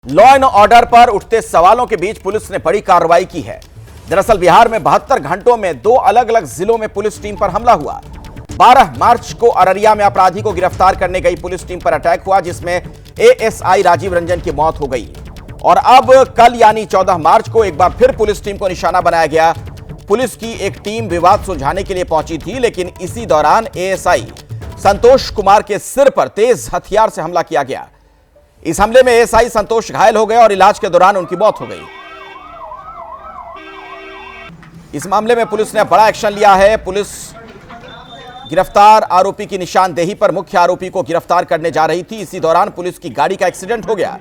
Law and order पर उठते सवालों के बीच पुलिस ने बड़ी कार्रवाई की है। दरअसल बिहार में 72 घंटों में 2 अलग अलग जिलों में पुलिस टीम पर हमला हुआ। 12 मार्च को अररिया में अपराधी को गिरफ्तार करने गई पुलिस टीम पर अटैक हुआ, जिसमें एएसआई राजीव रंजन की मौत हो गई। और अब कल यानी 14 मार्च को एक बार फिर पुलिस टीम को निशाना बनाया गया। पुलिस की एक टीम विवाद सुलझाने के लिए पहुंची थी, लेकिन इसी दौरान एएसआई संतोष कुमार के सिर पर तेज हथियार से हमला किया गया। इस हमले में एएसआई संतोष घायल हो गए और इलाज के दौरान उनकी मौत हो गई। इस मामले में पुलिस ने बड़ा एक्शन लिया है। पुलिस गिरफ्तार आरोपी की निशानदेही पर मुख्य आरोपी को गिरफ्तार करने जा रही थी। इसी दौरान पुलिस की गाड़ी का एक्सीडेंट हो गया।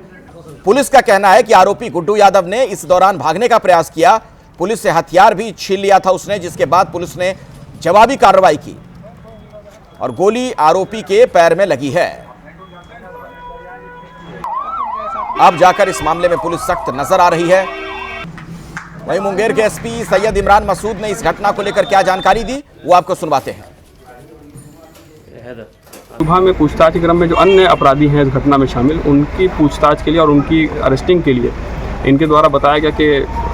पुलिस का कहना है कि आरोपी गुड्डू यादव ने इस दौरान भागने का प्रयास किया। पुलिस से हथियार भी छीन लिया था उसने, जिसके बाद पुलिस ने जवाबी कार्रवाई की और गोली आरोपी के पैर में लगी है। अब जाकर इस मामले में पुलिस सख्त नजर आ रही है। वहीं मुंगेर के एसपी सैयद इमरान मसूद ने इस घटना को लेकर क्या जानकारी दी, वो आपको सुनवाते हैं। सुबह में पूछताछ के क्रम में जो अन्य अपराधी हैं इस घटना में शामिल, उनकी पूछताछ के लिए और उनकी अरेस्टिंग के लिए इनके द्वारा बताया गया कि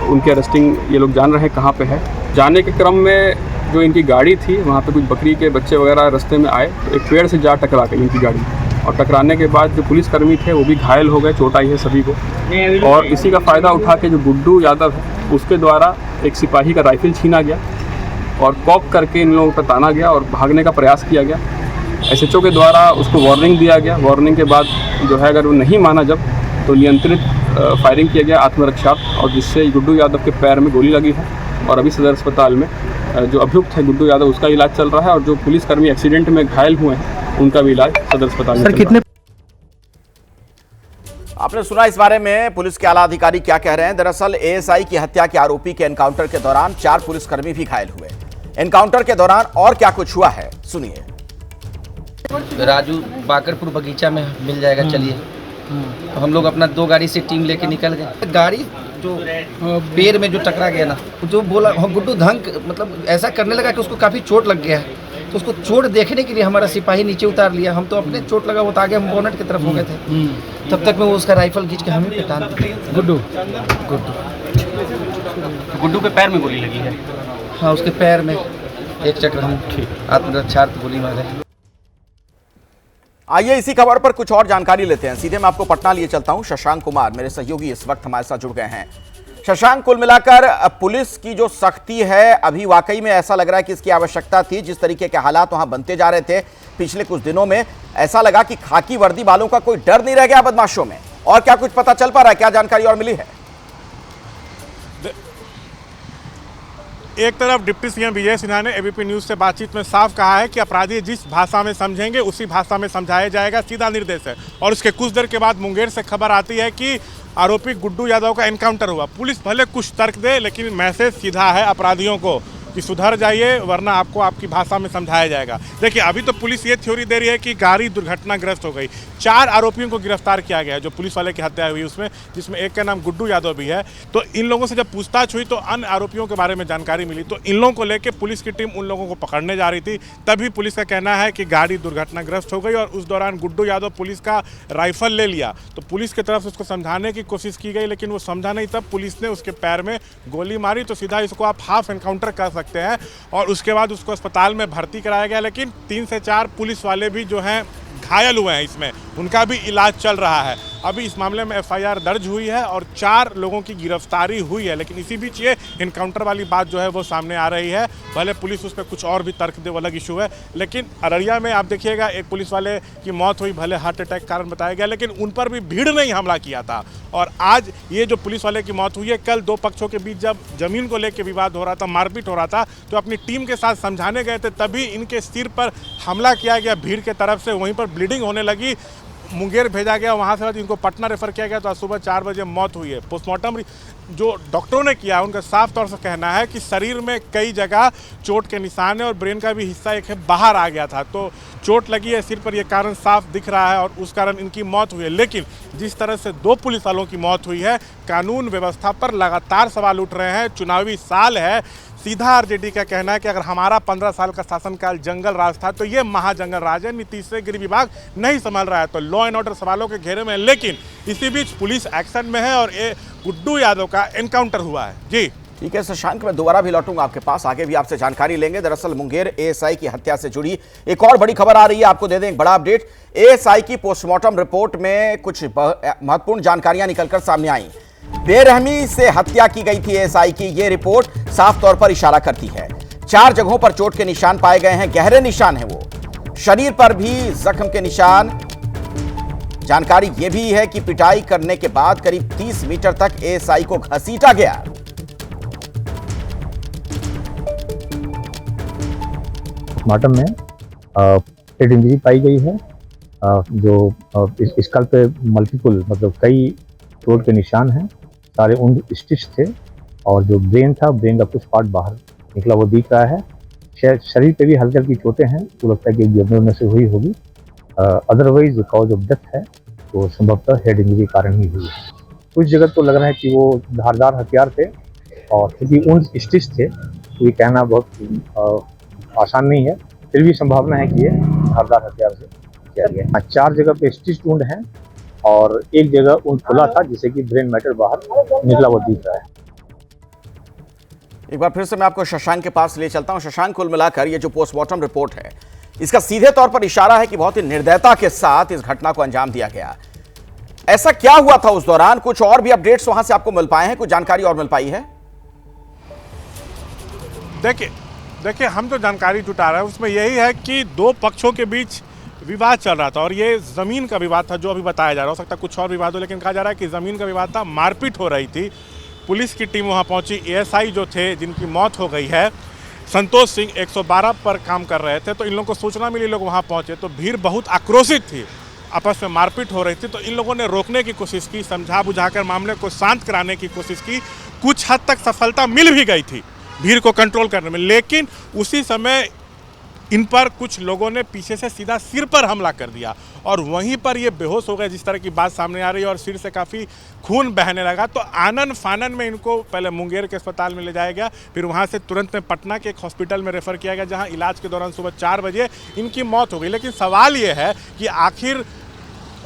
उनकी अरेस्टिंग ये लोग जान रहे हैं कहाँ पे है। जाने के क्रम में जो इनकी गाड़ी थी, वहाँ पे कुछ बकरी के बच्चे वगैरह रास्ते में आए तो एक पेड़ से जा टकरा गई इनकी गाड़ी, और टकराने के बाद जो पुलिसकर्मी थे वो भी घायल हो गए, चोट आई है सभी को। और इसी का फ़ायदा उठा के जो गुड्डू यादव है उसके द्वारा एक सिपाही का राइफल छीना गया और कॉक करके इन लोगों पर ताना गया और भागने का प्रयास किया गया। एसएचओ के द्वारा उसको वार्निंग दिया गया। वार्निंग के बाद जो है अगर वो नहीं माना जब तो नियंत्रित फायरिंग किया गया आत्मरक्षा, और जिससे गुड्डू यादव के पैर में गोली लगी है। और अभी सदर अस्पताल में जो अभियुक्त है गुड्डू यादव, उसका इलाज चल रहा है, और जो पुलिसकर्मी एक्सीडेंट में घायल हुए हैं उनका भी इलाज सदर अस्पताल में। कितने आपने सुना इस बारे में पुलिस के आला अधिकारी क्या कह रहे हैं। दरअसल एएसआई की हत्या के आरोपी के एनकाउंटर के दौरान 4 पुलिसकर्मी भी घायल हुए। एनकाउंटर के दौरान और क्या कुछ हुआ है, सुनिए। राजू बाकरपुर बगीचा में मिल जाएगा, चलिए। तो हम लोग अपना 2 गाड़ी से टीम लेके निकल गए। गाड़ी जो पैर में जो टकरा गया ना, जो बोला गुड्डू धंक मतलब ऐसा करने लगा कि उसको काफ़ी चोट लग गया है। तो उसको चोट देखने के लिए हमारा सिपाही नीचे उतार लिया। हम तो अपने चोट लगा वो तो आगे हम बोनट की तरफ हो गए थे। तब तक में वो उसका राइफल खींच के हमें पहचान गुड्डू गुड्डू के पैर में गोली लगी है। हाँ, उसके पैर में एक चक्र हम आत्मरक्षार्थ गोली मारे। आइए इसी खबर पर कुछ और जानकारी लेते हैं। सीधे मैं आपको पटना लिए चलता हूं। शशांक कुमार मेरे सहयोगी इस वक्त हमारे साथ जुड़ गए हैं। शशांक, कुल मिलाकर पुलिस की जो सख्ती है, अभी वाकई में ऐसा लग रहा है कि इसकी आवश्यकता थी। जिस तरीके के हालात वहां बनते जा रहे थे पिछले कुछ दिनों में, ऐसा लगा कि खाकी वर्दी वालों का कोई डर नहीं रह गया बदमाशों में। और क्या कुछ पता चल पा रहा है, क्या जानकारी और मिली है? एक तरफ डिप्टी सीएम विजय सिन्हा ने एबीपी न्यूज़ से बातचीत में साफ कहा है कि अपराधी जिस भाषा में समझेंगे उसी भाषा में समझाया जाएगा, सीधा निर्देश है। और उसके कुछ देर के बाद मुंगेर से खबर आती है कि आरोपी गुड्डू यादव का एनकाउंटर हुआ। पुलिस भले कुछ तर्क दे, लेकिन मैसेज सीधा है अपराधियों को कि सुधर जाइए वरना आपको आपकी भाषा में समझाया जाएगा। देखिए, अभी तो पुलिस ये थ्योरी दे रही है कि गाड़ी दुर्घटनाग्रस्त हो गई। 4 आरोपियों को गिरफ्तार किया गया है जो पुलिस वाले की हत्या हुई उसमें, जिसमें एक का नाम गुड्डू यादव भी है। तो इन लोगों से जब पूछताछ हुई तो अन्य आरोपियों के बारे में जानकारी मिली। तो इन लोगों को लेकर पुलिस की टीम उन लोगों को पकड़ने जा रही थी। तभी पुलिस का कहना है कि गाड़ी दुर्घटनाग्रस्त हो गई और उस दौरान गुड्डू यादव पुलिस का राइफल ले लिया। तो पुलिस की तरफ से उसको समझाने की कोशिश की गई, लेकिन वो समझा नहीं। तब पुलिस ने उसके पैर में गोली मारी। तो सीधा इसको आप हाफ एनकाउंटर कर सकते हैं। और उसके बाद उसको अस्पताल में भर्ती कराया गया, लेकिन 3 से 4 पुलिस वाले भी जो हैं घायल हुए हैं। इसमें उनका भी इलाज चल रहा है। अभी इस मामले में एफआईआर दर्ज हुई है और 4 लोगों की गिरफ्तारी हुई है। लेकिन इसी बीच ये एनकाउंटर वाली बात जो है वो सामने आ रही है। भले पुलिस उस पर कुछ और भी तर्क दे, वो अलग इशू है। लेकिन अररिया में आप देखिएगा, एक पुलिस वाले की मौत हुई, भले हार्ट अटैक कारण बताया गया, लेकिन उन पर भी भीड़ ने ही हमला किया था। और आज ये जो पुलिस वाले की मौत हुई है, कल 2 पक्षों के बीच जब जमीन को लेकर विवाद हो रहा था, मारपीट हो रहा था, तो अपनी टीम के साथ समझाने गए थे, तभी इनके सिर पर हमला किया गया भीड़ के तरफ से। वहीं पर ब्लीडिंग होने लगी, मुंगेर भेजा गया, वहाँ से इनको पटना रेफर किया गया। तो आज सुबह 4 बजे मौत हुई है। पोस्टमार्टम जो डॉक्टरों ने किया, उनका साफ तौर से कहना है कि शरीर में कई जगह चोट के निशान है और ब्रेन का भी हिस्सा एक है बाहर आ गया था। तो चोट लगी है सिर पर, यह कारण साफ दिख रहा है और उस कारण इनकी मौत हुई है। लेकिन जिस तरह से 2 पुलिस वालों की मौत हुई है, कानून व्यवस्था पर लगातार सवाल उठ रहे हैं। चुनावी साल है, सीधा आरजेडी का कहना है कि अगर हमारा 15 साल का शासनकाल जंगल राज था तो ये महाजंगल राज है। नीतीश से गृह विभाग नहीं संभाल रहा है, तो लॉ एंड ऑर्डर सवालों के घेरे में है। लेकिन इसी बीच पुलिस एक्शन में है और ये गुड्डू यादव का एनकाउंटर हुआ है। जी ठीक है शशांक, मैं दोबारा भी लौटूंगा आपके पास, आगे भी आपसे जानकारी लेंगे। दरअसल मुंगेर एएसआई की हत्या से जुड़ी एक और बड़ी खबर आ रही है, आपको दे दें एक बड़ा अपडेट। एएसआई की पोस्टमार्टम रिपोर्ट में कुछ महत्वपूर्ण जानकारियां निकलकर सामने आई। बेरहमी से हत्या की गई थी एएसआई की, यह रिपोर्ट साफ तौर पर इशारा करती है। 4 जगहों पर चोट के निशान पाए गए हैं, गहरे निशान है वो, शरीर पर भी जख्म के निशान। जानकारी यह भी है कि पिटाई करने के बाद करीब 30 मीटर तक एएसआई को घसीटा गया। पोस्टमार्टम में हेड इंजरी पाई गई है, जो इस स्कल पे मल्टीपल मतलब कई चोट के निशान हैं, सारे उन स्टिच थे और जो ब्रेन था, ब्रेन का कुछ पार्ट बाहर निकला वो दिख रहा है। शरीर पे भी हल्की हल्की चोटें हैं, तो लगता है कि गिरने से हुई होगी। अदरवाइज जो कॉज ऑफ डेथ है वो संभवतः हेड इंजरी कारण ही हुई है। कुछ जगह तो लग रहा है कि वो धारदार हथियार थे और क्योंकि उन स्टिच थे तो ये कहना बहुत आसान नहीं है, फिर भी संभावना है कि ये धारदार हथियार से किया गया। 4 जगह पे स्टिच वुंड है और एक जगह वुंड खुला था जिससे कि ब्रेन मैटर बाहर निकला वो दिख रहा है। एक बार फिर से मैं आपको शशांक के पास ले चलता हूं। शशांक, कुल मिलाकर ये जो पोस्टमार्टम रिपोर्ट है इसका सीधे तौर पर इशारा है कि बहुत ही निर्दयता के साथ इस घटना को अंजाम दिया गया। ऐसा क्या हुआ था उस दौरान? कुछ और भी अपडेट्स वहां से आपको मिल पाए हैं, कुछ जानकारी और मिल पाई है? देखिए हम जो जानकारी जुटा रहे हैं उसमें यही है कि 2 पक्षों के बीच विवाद चल रहा था और ये ज़मीन का विवाद था जो अभी बताया जा रहा। हो सकता है कुछ और विवाद हो, लेकिन कहा जा रहा है कि ज़मीन का विवाद था, मारपीट हो रही थी। पुलिस की टीम वहाँ पहुँची, एएसआई जो थे जिनकी मौत हो गई है संतोष सिंह 112 पर काम कर रहे थे, तो इन लोगों को सूचना मिली, लोग वहाँ पहुँचे तो भीड़ बहुत आक्रोशित थी, आपस में मारपीट हो रही थी। तो इन लोगों ने रोकने की कोशिश की, समझा बुझाकर मामले को शांत कराने की कोशिश की। कुछ हद तक सफलता मिल भी गई थी भीड़ को कंट्रोल करने में, लेकिन उसी समय इन पर कुछ लोगों ने पीछे से सीधा सिर पर हमला कर दिया और वहीं पर ये बेहोश हो गए, जिस तरह की बात सामने आ रही है, और सिर से काफ़ी खून बहने लगा। तो आनन फानन में इनको पहले मुंगेर के अस्पताल में ले जाया गया, फिर वहाँ से तुरंत में पटना के एक हॉस्पिटल में रेफ़र किया गया, जहाँ इलाज के दौरान सुबह 4 बजे इनकी मौत हो गई। लेकिन सवाल ये है कि आखिर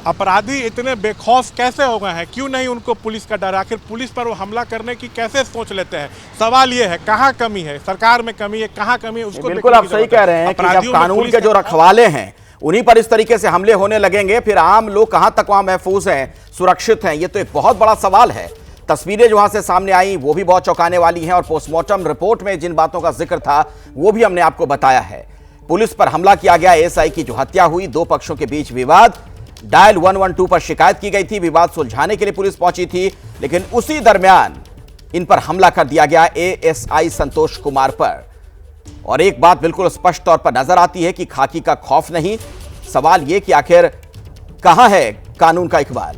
अपराधी इतने बेखौफ कैसे हो गए हैं? क्यों नहीं उनको पुलिस का डर? आखिर पुलिस पर वो हमला करने की कैसे सोच लेते हैं? सवाल ये है, कहाँ कमी है? सरकार में कमी है, कहाँ कमी है उसको बिल्कुल आप सही कह रहे हैं कि जब कानून के जो रखवाले हैं उन्हीं पर इस तरीके से हमले होने लगेंगे, फिर आम लोग कहां तक वहां महफूज हैं, सुरक्षित हैं? ये तो एक बहुत बड़ा सवाल है। तस्वीरें जो वहां से सामने आई वो भी बहुत चौंकाने वाली हैं और पोस्टमार्टम रिपोर्ट में जिन बातों का जिक्र था वो भी हमने आपको बताया है। पुलिस पर हमला किया गया, एएसआई की जो हत्या हुई, 2 पक्षों के बीच विवाद, डायल 112 पर शिकायत की गई थी, विवाद सुलझाने के लिए पुलिस पहुंची थी, लेकिन उसी दरमियान इन पर हमला कर दिया गया एएसआई संतोष कुमार पर। और एक बात बिल्कुल स्पष्ट तौर पर नजर आती है कि खाकी का खौफ नहीं, सवाल यह कि आखिर कहां है कानून का इकबाल।